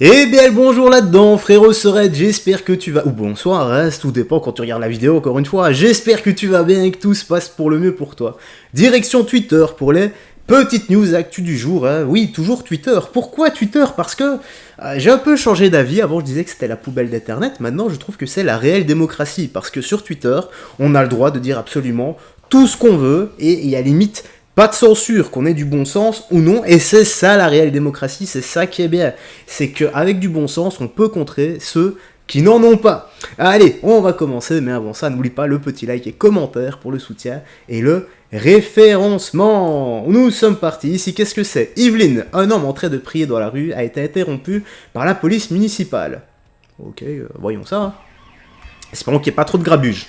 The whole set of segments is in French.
Eh bien le bonjour là-dedans, frérot Sorette, j'espère que tu vas... Ou bonsoir, reste, tout dépend quand tu regardes la vidéo, encore une fois. J'espère que tu vas bien et que tout se passe pour le mieux pour toi. Direction Twitter pour les petites news actu du jour. Hein. Oui, toujours Twitter. Pourquoi Twitter? Parce que j'ai un peu changé d'avis. Avant je disais que c'était la poubelle d'Internet, maintenant je trouve que c'est la réelle démocratie. Parce que sur Twitter, on a le droit de dire absolument tout ce qu'on veut et il y a limite... pas de censure, qu'on ait du bon sens ou non, et c'est ça la réelle démocratie, c'est ça qui est bien. C'est qu'avec du bon sens, on peut contrer ceux qui n'en ont pas. Allez, on va commencer, mais avant ça, n'oublie pas le petit like et commentaire pour le soutien et le référencement. Nous sommes partis, ici qu'est-ce que c'est? Yveline, un homme en train de prier dans la rue, a été interrompu par la police municipale. Ok, voyons ça. Hein. Espérons qu'il n'y ait pas trop de grabuge.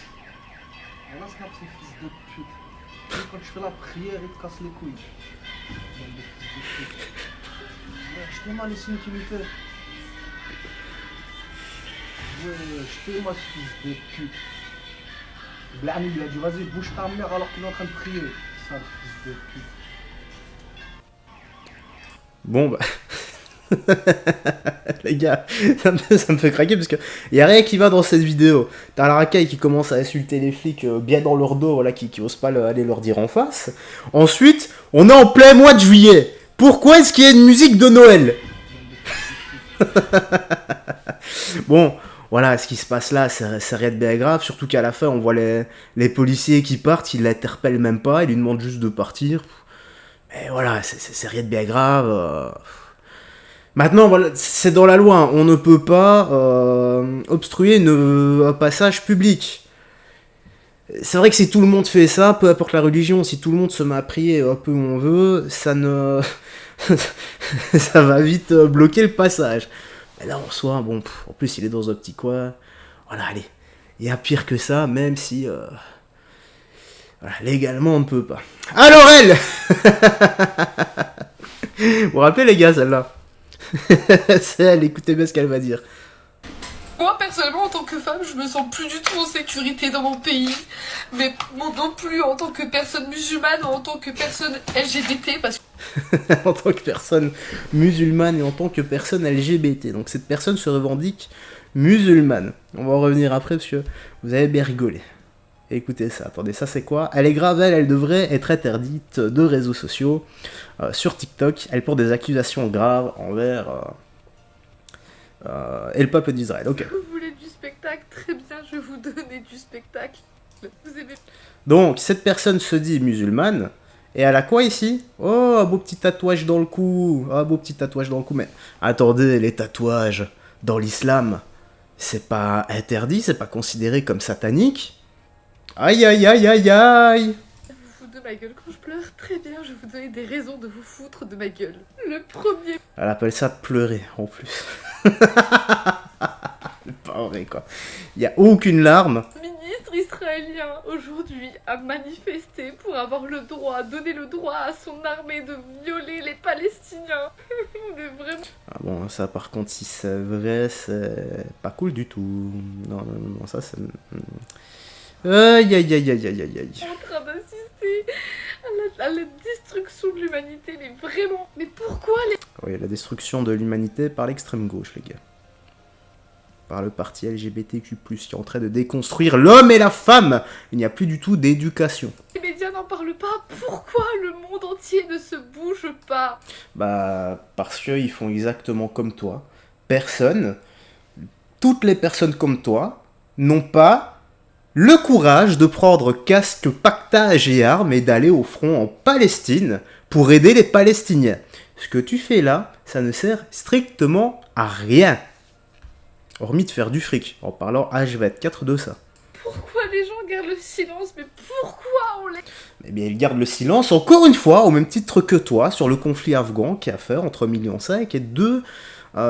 Quand je fais la prière, il te casse les couilles. Je t'ai mal les signes qu'il me fait. Je t'ai mal, fils de pute. Blani lui a dit vas-y bouge ta mère alors qu'il est en train de prier. Sale fils de pute. Bon bah... Les gars, ça me fait craquer parce que y a rien qui va dans cette vidéo. T'as la racaille qui commence à insulter les flics bien dans leur dos, voilà, qui osent pas aller leur dire en face. Ensuite, on est en plein mois de juillet. Pourquoi est-ce qu'il y a une musique de Noël? Bon, voilà, ce qui se passe là, c'est rien de bien grave. Surtout qu'à la fin, on voit les policiers qui partent, ils l'interpellent même pas, ils lui demandent juste de partir. Mais voilà, c'est rien de bien grave. Maintenant, voilà, c'est dans la loi, on ne peut pas obstruer un passage public. C'est vrai que si tout le monde fait ça, peu importe la religion, si tout le monde se met à prier un peu où on veut, ça ne... ça va vite bloquer le passage. Mais là, en soi, bon, en plus, il est dans un petit coin. Voilà, allez, il y a pire que ça, même si... voilà, légalement, on ne peut pas. Alors, elle Vous vous rappelez, les gars, celle-là? C'est elle, écoutez bien ce qu'elle va dire. Moi, personnellement, en tant que femme, je me sens plus du tout en sécurité dans mon pays. Mais non plus en tant que personne musulmane ou en tant que personne LGBT. Parce que... En tant que personne musulmane et en tant que personne LGBT. Donc cette personne se revendique musulmane. On va en revenir après parce que vous avez bien rigolé. Écoutez ça, attendez, ça c'est quoi? Elle est grave, elle devrait être interdite de réseaux sociaux. Sur TikTok, elle porte des accusations graves envers et le peuple d'Israël. Ok. Vous voulez du spectacle? Très bien, je vais vous donner du spectacle. Vous aimez... Donc, cette personne se dit musulmane, et elle a quoi ici? Oh, un beau petit tatouage dans le cou. Un beau petit tatouage dans le cou, mais attendez, les tatouages dans l'islam, c'est pas interdit, c'est pas considéré comme satanique. Aïe aïe aïe aïe aïe. Vous foutre de ma gueule quand je pleure? Très bien, je vais vous donner des raisons de vous foutre de ma gueule. Le premier... Elle appelle ça pleurer, en plus. C'est pas vrai, quoi. Il y a aucune larme. ministre israélien aujourd'hui a manifesté pour avoir le droit, donner le droit à son armée de violer les Palestiniens. Mais vraiment... Ah bon, ça par contre, si c'est vrai, c'est pas cool du tout. Non, ça c'est... Aïe aïe aïe aïe aïe aïe aïe. En train d'assister à la destruction de l'humanité, mais vraiment... Mais pourquoi les... Oui, la destruction de l'humanité par l'extrême gauche, les gars. Par le parti LGBTQ+, qui est en train de déconstruire l'homme et la femme. Il n'y a plus du tout d'éducation. Les médias n'en parlent pas. Pourquoi le monde entier ne se bouge pas? Bah, parce qu'ils font exactement comme toi. Toutes les personnes comme toi, n'ont pas le courage de prendre casque, pactage et armes et d'aller au front en Palestine pour aider les Palestiniens. Ce que tu fais là, ça ne sert strictement à rien. Hormis de faire du fric, en parlant H24 de ça. Pourquoi les gens gardent le silence? Mais pourquoi on les... Eh bien, ils gardent le silence, encore une fois, au même titre que toi, sur le conflit afghan qui a fait entre 1,5 million et 2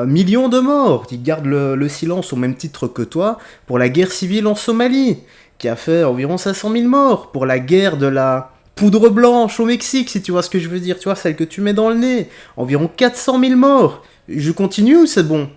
millions de morts. Ils gardent le silence au même titre que toi pour la guerre civile en Somalie, qui a fait environ 500 000 morts. Pour la guerre de la poudre blanche au Mexique, si tu vois ce que je veux dire, tu vois, celle que tu mets dans le nez. Environ 400 000 morts. Je continue ou c'est bon?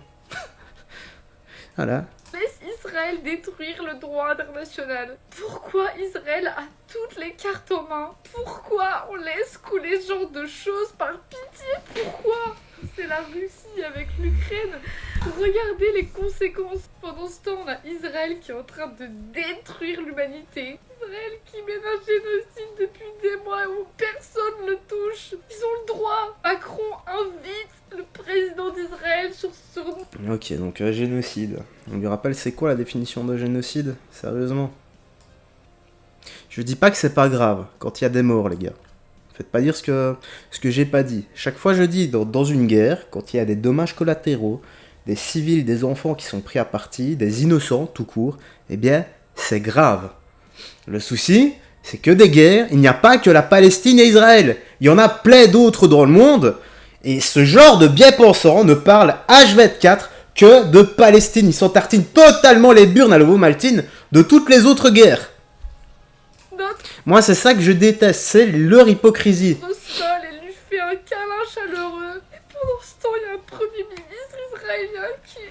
Voilà. laisse Israël Israël détruire le droit international? Pourquoi Israël a toutes les cartes en main? Pourquoi on laisse couler ce genre de choses par pitié? Pourquoi? C'est la Russie avec l'Ukraine. Regardez les conséquences. Pendant ce temps, on a Israël qui est en train de détruire l'humanité. Israël qui mène un génocide depuis des mois où personne ne touche. Ils ont le droit. Macron invite le président d'Israël sur... Ok, donc génocide. On lui rappelle c'est quoi la définition de génocide? Sérieusement. Je dis pas que c'est pas grave quand il y a des morts, les gars. Faites pas dire ce que j'ai pas dit. Chaque fois je dis, dans une guerre, quand il y a des dommages collatéraux, des civils, des enfants qui sont pris à partie, des innocents tout court, eh bien, c'est grave. Le souci, c'est que des guerres, il n'y a pas que la Palestine et Israël. Il y en a plein d'autres dans le monde, et ce genre de bien-pensants ne parle H24 que de Palestine. Ils s'entartinent totalement les burnes à l'ovomaltine de toutes les autres guerres. Moi, c'est ça que je déteste, c'est leur hypocrisie. Au sol et lui fait un câlin chaleureux. Et pendant ce temps, il y a un premier ministre israélien qui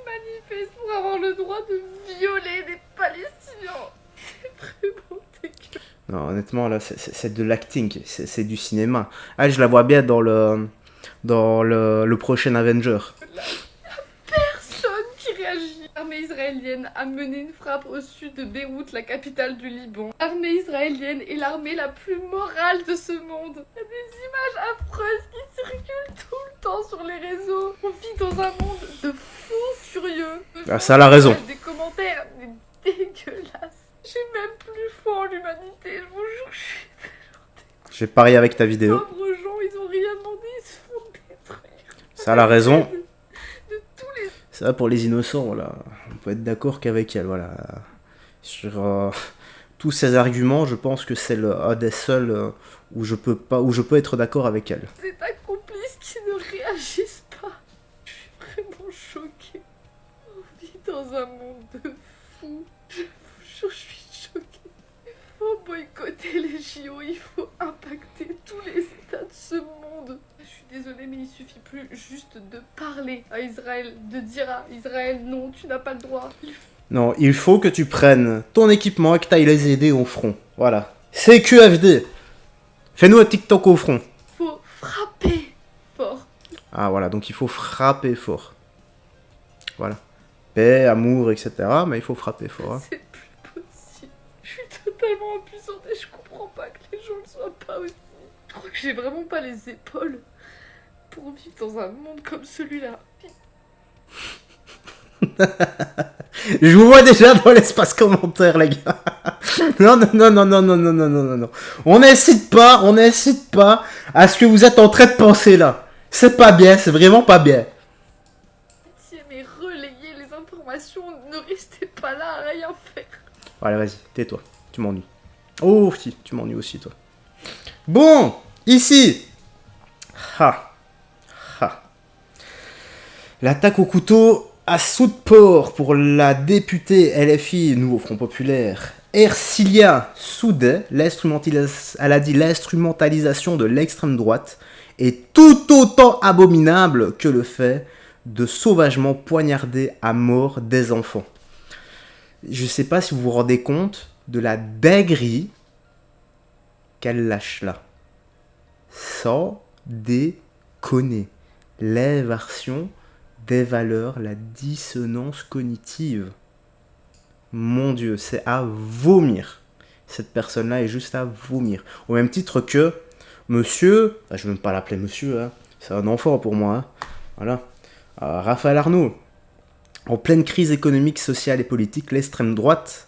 manifeste pour avoir le droit de violer des Palestiniens. C'est vraiment dégueu. Non, honnêtement, là, c'est de l'acting, c'est du cinéma. Ah, je la vois bien dans le prochain Avenger. Personne qui réagit. L'armée israélienne a mené une frappe au sud de Beyrouth, la capitale du Liban. L'armée israélienne est l'armée la plus morale de ce monde. Il y a des images affreuses qui circulent tout le temps sur les réseaux. On vit dans un monde de fous furieux. Ah, ça a la raison. Des commentaires dégueulasses. J'ai même plus foi en l'humanité, je vous jure, je suis tellement dégoûtée. J'ai parié avec ta vidéo. Pauvres gens, ils ont rien demandé, ils se font détruire. Ça a la raison. De tous les... Ça, pour les innocents, voilà. On peut être d'accord qu'avec elle, voilà. Sur tous ces arguments, je pense que c'est un des seuls où je peux être d'accord avec elle. C'est ta complice qui ne réagissent pas. Je suis vraiment choquée. On vit dans un monde de fous. Je vous jure, je suis choquée. Il faut boycotter les JO, il faut impacter tous les états de ce monde. Je suis désolée, mais il suffit plus juste de parler à Israël, de dire à Israël non, tu n'as pas le droit. Non, il faut que tu prennes ton équipement et que tu ailles les aider au front. Voilà. CQFD. Fais-nous un TikTok au front. Il faut frapper fort. Ah voilà, donc il faut frapper fort. Voilà. Paix, amour, etc. Mais il faut frapper fort. Hein. C'est plus possible. Je suis totalement impuissante et je comprends pas que les gens ne soient pas aussi. Je crois que j'ai vraiment pas les épaules pour vivre dans un monde comme celui-là. Je vous vois déjà dans l'espace commentaire, les gars. Non. On n'incite pas à ce que vous êtes en train de penser là. C'est pas bien, c'est vraiment pas bien. Mais relayez les informations, ne restez pas là à rien faire. Voilà, vas-y, tais-toi, tu m'ennuies. Oh, si, tu m'ennuies aussi, toi. Bon, ici. L'attaque au couteau à Southport pour la députée LFI, Nouveau Front Populaire, Ercilia Soudet, elle a dit l'instrumentalisation de l'extrême droite est tout autant abominable que le fait de sauvagement poignarder à mort des enfants. Je sais pas si vous vous rendez compte de la dinguerie qu'elle lâche là. Sans déconner. L'inversion des valeurs, la dissonance cognitive. Mon Dieu, c'est à vomir. Cette personne-là est juste à vomir. Au même titre que monsieur, je ne vais même pas l'appeler monsieur, hein, c'est un enfant pour moi. Hein, voilà. Raphaël Arnaud. En pleine crise économique, sociale et politique, l'extrême droite,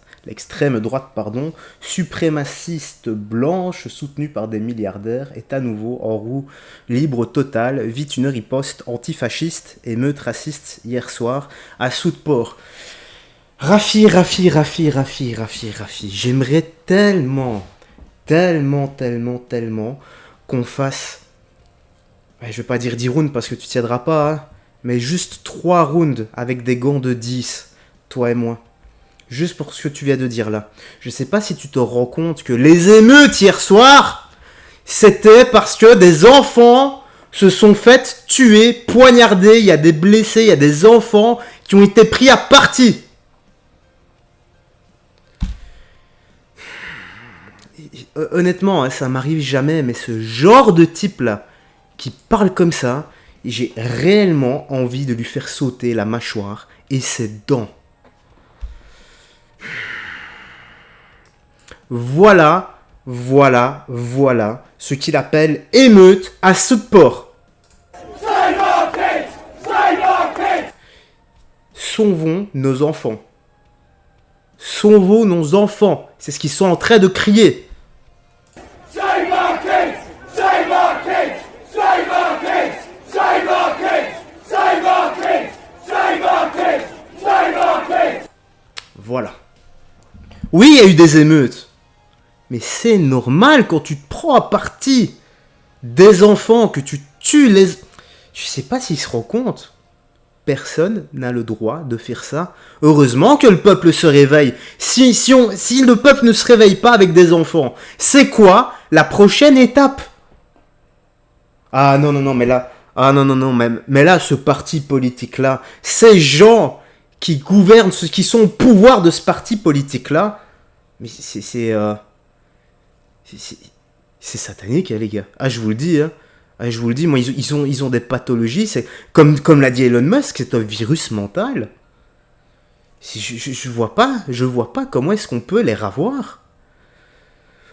suprémaciste blanche, soutenue par des milliardaires, est à nouveau en roue libre totale, vit une riposte antifasciste et meute raciste hier soir à Southport. Rafi, j'aimerais tellement qu'on fasse, je vais pas dire 10 rounds parce que tu tiendras pas, hein, mais juste 3 rounds avec des gants de 10, toi et moi. Juste pour ce que tu viens de dire là. Je sais pas si tu te rends compte que les émeutes hier soir, c'était parce que des enfants se sont fait tuer, poignarder, il y a des blessés, il y a des enfants qui ont été pris à partie. honnêtement, hein, ça m'arrive jamais, mais ce genre de type-là, qui parle comme ça, j'ai réellement envie de lui faire sauter la mâchoire et ses dents. Voilà ce qu'il appelle émeute à Southport. Sauvons nos enfants. Sauvons nos enfants. C'est ce qu'ils sont en train de crier. Voilà. Oui, il y a eu des émeutes. Mais c'est normal quand tu te prends à partie des enfants, que tu tues les... Je sais pas s'ils se rendent compte. Personne n'a le droit de faire ça. Heureusement que le peuple se réveille. Si le peuple ne se réveille pas avec des enfants, c'est quoi la prochaine étape? Ah non, mais là... Ah non, mais là, ce parti politique-là, ces gens qui gouvernent, ceux qui sont au pouvoir de ce parti politique-là, mais c'est satanique, hein, les gars. Ah, je vous le dis, hein. Ah, je vous le dis, moi, ils ont des pathologies. C'est comme l'a dit Elon Musk, c'est un virus mental. Je vois pas comment est-ce qu'on peut les ravoir.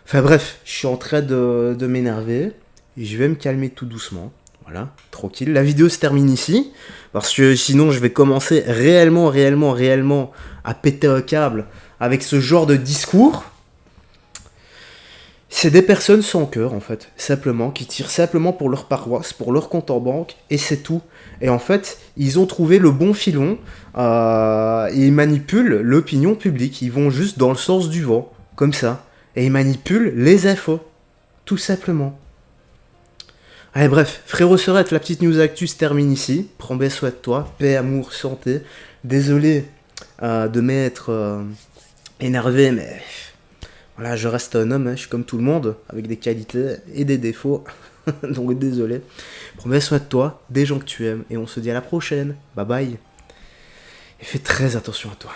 Enfin bref, je suis en train de m'énerver. Je vais me calmer tout doucement. Voilà, tranquille. La vidéo se termine ici. Parce que sinon, je vais commencer réellement à péter un câble avec ce genre de discours. C'est des personnes sans cœur, en fait, simplement, qui tirent simplement pour leur paroisse, pour leur compte en banque, et c'est tout. Et en fait, ils ont trouvé le bon filon, et ils manipulent l'opinion publique. Ils vont juste dans le sens du vent, comme ça. Et ils manipulent les infos, tout simplement. Allez, bref, frérot Serette, la petite news actu se termine ici. Prends bien soin de toi, paix, amour, santé. Désolé de m'être énervé, mais... Voilà, je reste un homme, hein, je suis comme tout le monde, avec des qualités et des défauts. Donc désolé. Prends bien soin de toi, des gens que tu aimes, et on se dit à la prochaine. Bye bye. Et fais très attention à toi.